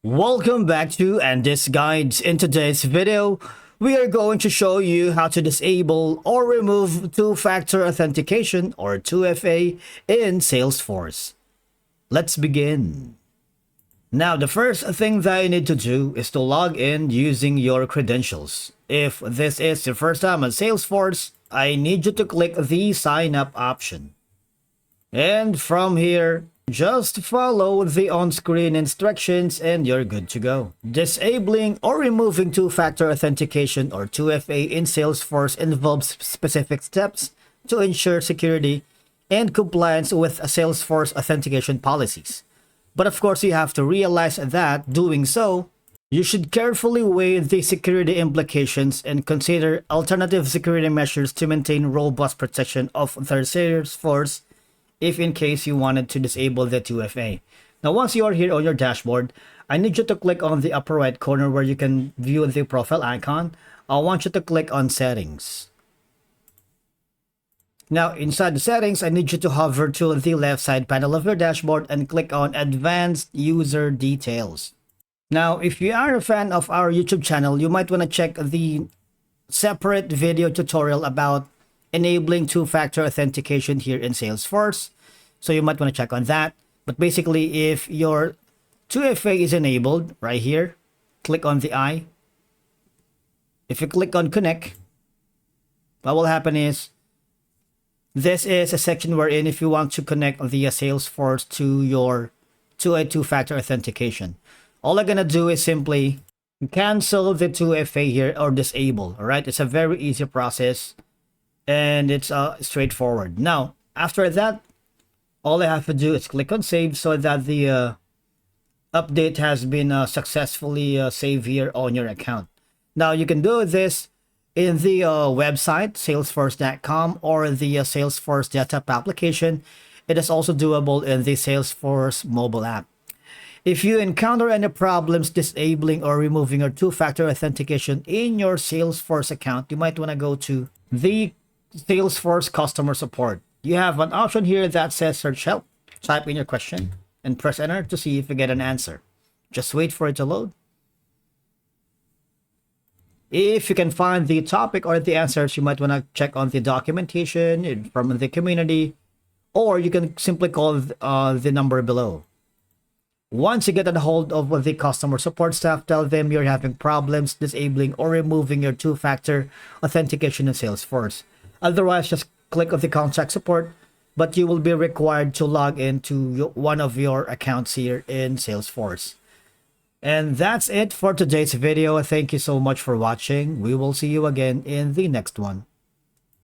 Welcome back to Andy's Guides. In today's video, we are going to show you how to disable or remove two-factor authentication or 2FA in Salesforce. Let's begin. Now, the first thing that you need to do is to log in using your credentials. If this is your first time on Salesforce, I need you to click the sign up option. And from here, just follow the on-screen instructions and you're good to go. Disabling or removing two-factor authentication or 2FA in Salesforce involves specific steps to ensure security and compliance with Salesforce authentication policies. But of course, you have to realize that doing so, you should carefully weigh the security implications and consider alternative security measures to maintain robust protection of their Salesforce if in case you wanted to disable the 2FA. Now, once you are here on your dashboard, I need you to click on the upper right corner where you can view the profile icon. I want you to click on Settings. Now, inside the settings, I need you to hover to the left side panel of your dashboard and click on Advanced User Details. Now, if you are a fan of our YouTube channel, you might want to check the separate video tutorial about enabling two-factor authentication here in Salesforce. So you might want to check on that. But basically, if your 2FA is enabled right here, click on the I. If you click on Connect, what will happen is this is a section wherein if you want to connect via Salesforce to a two-factor authentication, all I'm gonna do is simply cancel the 2FA here or disable. All right, it's a very easy process and it's straightforward. Now, after that, all I have to do is click on Save so that the update has been successfully saved here on your account. Now, you can do this in the website, salesforce.com, or the Salesforce desktop application. It is also doable in the Salesforce mobile app. If you encounter any problems disabling or removing your two-factor authentication in your Salesforce account, you might want to go to the Salesforce customer support. You have an option here that says search help. Type in your question and press enter to see if you get an answer. Just wait for it to load. If you can find the topic or the answers, you might want to check on the documentation from the community, or you can simply call the number below. Once you get a hold of the customer support staff, tell them you're having problems disabling or removing your two-factor authentication in Salesforce. Otherwise, just click on the contact support, but you will be required to log into one of your accounts here in Salesforce. And that's it for today's video. Thank you so much for watching. We will see you again in the next one.